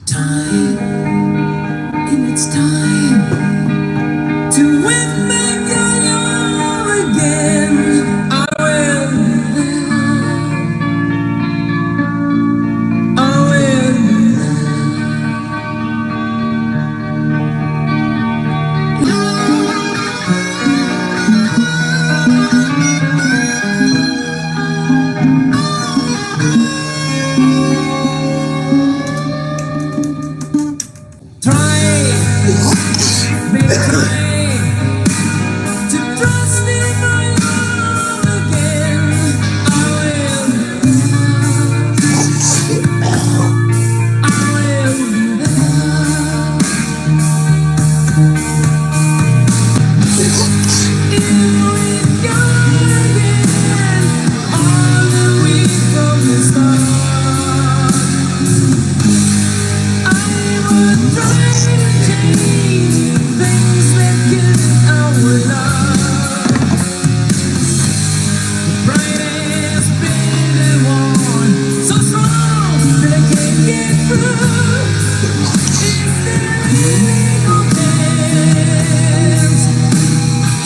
time, and it's time to win back your love again. I will be there. I will be there. Baby, try to trust in my love again. I will be there. I will be there.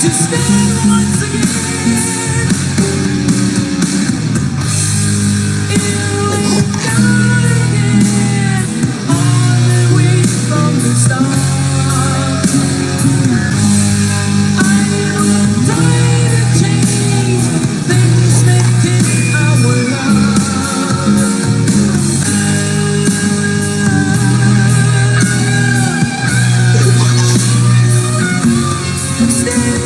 To stand once again, you got again, all the way from the start. I will try to change things that kill our love. I'm standing